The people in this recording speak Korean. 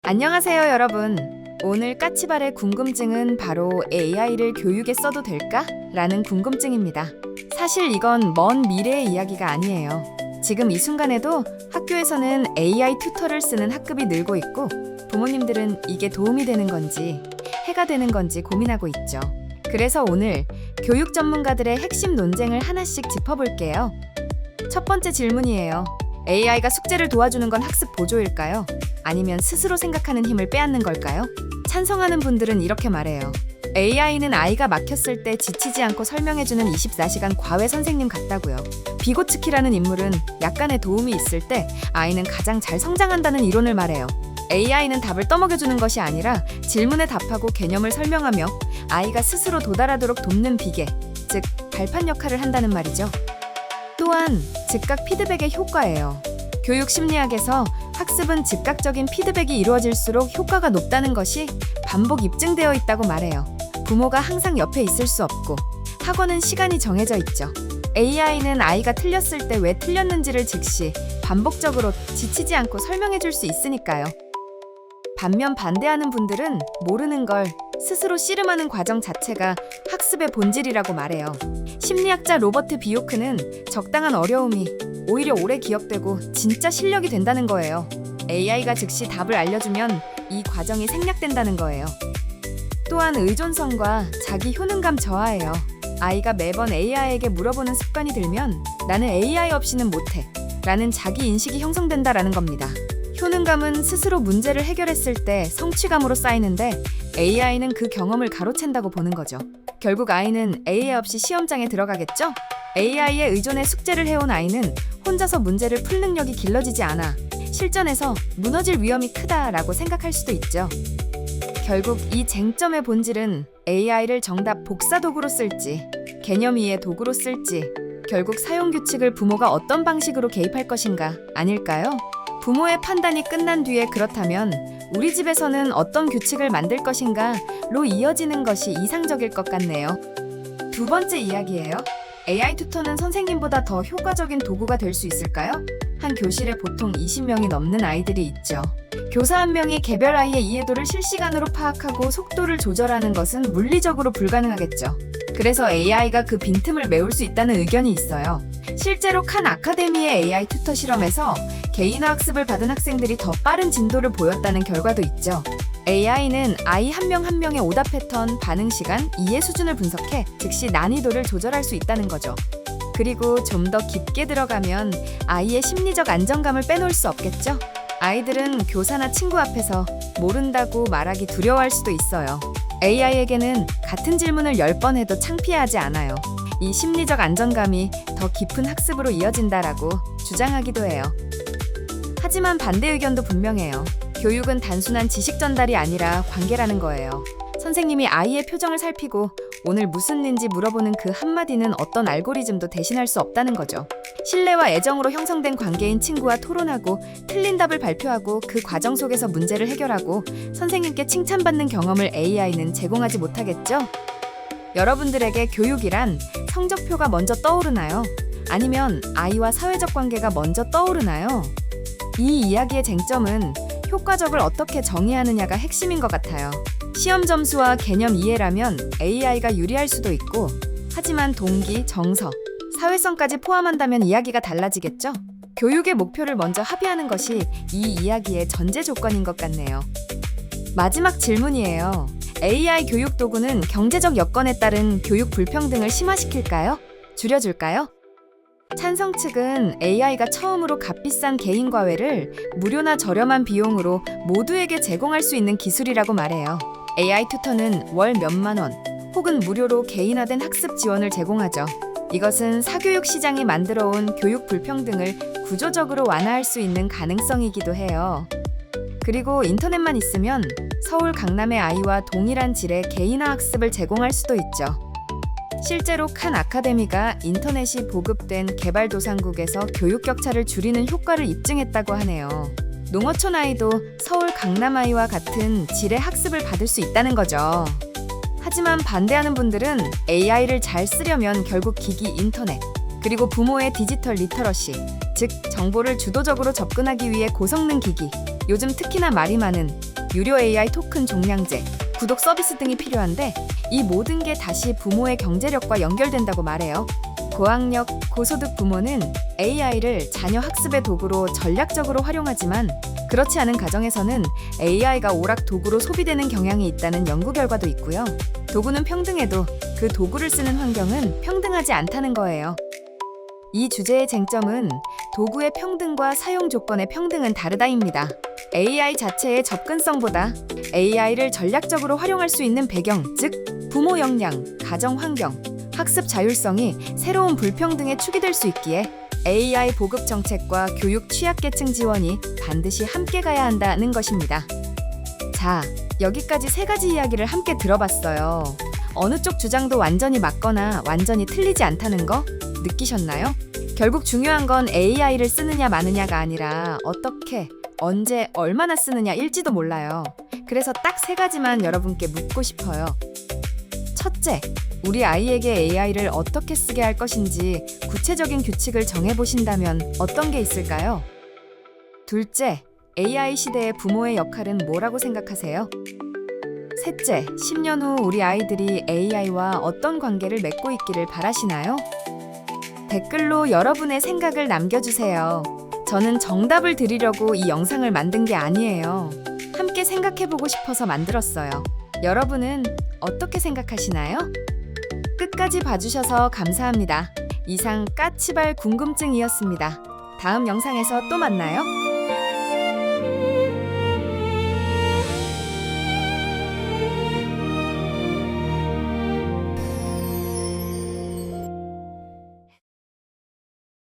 안녕하세요, 여러분. 오늘 까치발의 궁금증은 바로 AI를 교육에 써도 될까? 라는 궁금증입니다. 사실 이건 먼 미래의 이야기가 아니에요. 지금 이 순간에도 학교에서는 AI 튜터를 쓰는 학급이 늘고 있고 부모님들은 이게 도움이 되는 건지 해가 되는 건지 고민하고 있죠. 그래서 오늘 교육 전문가들의 핵심 논쟁을 하나씩 짚어볼게요. 첫 번째 질문이에요. AI가 숙제를 도와주는 건 학습 보조일까요? 아니면 스스로 생각하는 힘을 빼앗는 걸까요? 찬성하는 분들은 이렇게 말해요. AI는 아이가 막혔을 때 지치지 않고 설명해주는 24시간 과외 선생님 같다고요. 비고츠키라는 인물은 약간의 도움이 있을 때 아이는 가장 잘 성장한다는 이론을 말해요. AI는 답을 떠먹여주는 것이 아니라 질문에 답하고 개념을 설명하며 아이가 스스로 도달하도록 돕는 비계, 즉 발판 역할을 한다는 말이죠. 또한 즉각 피드백의 효과예요. 교육 심리학에서 학습은 즉각적인 피드백이 이루어질수록 효과가 높다는 것이 반복 입증되어 있다고 말해요. 부모가 항상 옆에 있을 수 없고 학원은 시간이 정해져 있죠. AI는 아이가 틀렸을 때 왜 틀렸는지를 즉시 반복적으로 지치지 않고 설명해 줄 수 있으니까요. 반면 반대하는 분들은 모르는 걸 스스로 씨름하는 과정 자체가 학습의 본질이라고 말해요. 심리학자 로버트 비오크는 적당한 어려움이 오히려 오래 기억되고 진짜 실력이 된다는 거예요. AI가 즉시 답을 알려주면 이 과정이 생략된다는 거예요. 또한 의존성과 자기 효능감 저하예요. 아이가 매번 AI에게 물어보는 습관이 들면 나는 AI 없이는 못해 라는 자기 인식이 형성된다라는 겁니다. 효능감은 스스로 문제를 해결했을 때 성취감으로 쌓이는데 AI는 그 경험을 가로챈다고 보는 거죠. 결국 아이는 AI 없이 시험장에 들어가겠죠? AI에 의존해 숙제를 해온 아이는 혼자서 문제를 풀 능력이 길러지지 않아 실전에서 무너질 위험이 크다라고 생각할 수도 있죠. 결국 이 쟁점의 본질은 AI를 정답 복사 도구로 쓸지 개념 이해 도구로 쓸지 결국 사용 규칙을 부모가 어떤 방식으로 개입할 것인가 아닐까요? 부모의 판단이 끝난 뒤에 그렇다면 우리 집에서는 어떤 규칙을 만들 것인가로 이어지는 것이 이상적일 것 같네요. 두 번째 이야기예요. AI 튜터는 선생님보다 더 효과적인 도구가 될 수 있을까요? 한 교실에 보통 20명이 넘는 아이들이 있죠. 교사 한 명이 개별 아이의 이해도를 실시간으로 파악하고 속도를 조절하는 것은 물리적으로 불가능하겠죠. 그래서 AI가 그 빈틈을 메울 수 있다는 의견이 있어요. 실제로 칸 아카데미의 AI 튜터 실험에서 개인화 학습을 받은 학생들이 더 빠른 진도를 보였다는 결과도 있죠. AI는 아이 한 명 한 명의 오답 패턴, 반응 시간, 이해 수준을 분석해 즉시 난이도를 조절할 수 있다는 거죠. 그리고 좀 더 깊게 들어가면 아이의 심리적 안정감을 빼놓을 수 없겠죠? 아이들은 교사나 친구 앞에서 모른다고 말하기 두려워할 수도 있어요. AI에게는 같은 질문을 10번 해도 창피하지 않아요. 이 심리적 안정감이 더 깊은 학습으로 이어진다라고 주장하기도 해요. 하지만 반대 의견도 분명해요. 교육은 단순한 지식 전달이 아니라 관계라는 거예요. 선생님이 아이의 표정을 살피고 오늘 무슨 일인지 물어보는 그 한마디는 어떤 알고리즘도 대신할 수 없다는 거죠. 신뢰와 애정으로 형성된 관계인 친구와 토론하고 틀린 답을 발표하고 그 과정 속에서 문제를 해결하고 선생님께 칭찬받는 경험을 AI는 제공하지 못하겠죠? 여러분들에게 교육이란 성적표가 먼저 떠오르나요? 아니면 아이와 사회적 관계가 먼저 떠오르나요? 이 이야기의 쟁점은 효과적을 어떻게 정의하느냐가 핵심인 것 같아요. 시험 점수와 개념 이해라면 AI가 유리할 수도 있고 하지만 동기, 정서, 사회성까지 포함한다면 이야기가 달라지겠죠? 교육의 목표를 먼저 합의하는 것이 이 이야기의 전제 조건인 것 같네요. 마지막 질문이에요. AI 교육 도구는 경제적 여건에 따른 교육 불평등을 심화시킬까요? 줄여줄까요? 찬성 측은 AI가 처음으로 값비싼 개인 과외를 무료나 저렴한 비용으로 모두에게 제공할 수 있는 기술이라고 말해요. AI 튜터는 월 몇만 원 혹은 무료로 개인화된 학습 지원을 제공하죠. 이것은 사교육 시장이 만들어온 교육 불평등을 구조적으로 완화할 수 있는 가능성이기도 해요. 그리고 인터넷만 있으면 서울 강남의 아이와 동일한 질의 개인화 학습을 제공할 수도 있죠. 실제로 칸 아카데미가 인터넷이 보급된 개발도상국에서 교육 격차를 줄이는 효과를 입증했다고 하네요. 농어촌 아이도 서울 강남 아이와 같은 질의 학습을 받을 수 있다는 거죠. 하지만 반대하는 분들은 AI를 잘 쓰려면 결국 기기 인터넷, 그리고 부모의 디지털 리터러시, 즉 정보를 주도적으로 접근하기 위해 고성능 기기, 요즘 특히나 말이 많은 유료 AI 토큰 종량제, 구독 서비스 등이 필요한데 이 모든 게 다시 부모의 경제력과 연결된다고 말해요. 고학력, 고소득 부모는 AI를 자녀 학습의 도구로 전략적으로 활용하지만 그렇지 않은 가정에서는 AI가 오락 도구로 소비되는 경향이 있다는 연구 결과도 있고요. 도구는 평등해도 그 도구를 쓰는 환경은 평등하지 않다는 거예요. 이 주제의 쟁점은 도구의 평등과 사용 조건의 평등은 다르다입니다. AI 자체의 접근성보다 AI를 전략적으로 활용할 수 있는 배경, 즉 부모 역량, 가정 환경, 학습 자율성이 새로운 불평등의 축이 될 수 있기에 AI 보급 정책과 교육 취약계층 지원이 반드시 함께 가야 한다는 것입니다. 자, 여기까지 세 가지 이야기를 함께 들어봤어요. 어느 쪽 주장도 완전히 맞거나 완전히 틀리지 않다는 거 느끼셨나요? 결국 중요한 건 AI를 쓰느냐 마느냐가 아니라 어떻게, 언제, 얼마나 쓰느냐일지도 몰라요. 그래서 딱 세 가지만 여러분께 묻고 싶어요. 첫째, 우리 아이에게 AI를 어떻게 쓰게 할 것인지 구체적인 규칙을 정해보신다면 어떤 게 있을까요? 둘째, AI 시대의 부모의 역할은 뭐라고 생각하세요? 셋째, 10년 후 우리 아이들이 AI와 어떤 관계를 맺고 있기를 바라시나요? 댓글로 여러분의 생각을 남겨주세요. 저는 정답을 드리려고 이 영상을 만든 게 아니에요. 함께 생각해보고 싶어서 만들었어요. 여러분은 어떻게 생각하시나요? 끝까지 봐주셔서 감사합니다. 이상 까치발 궁금증이었습니다. 다음 영상에서 또 만나요.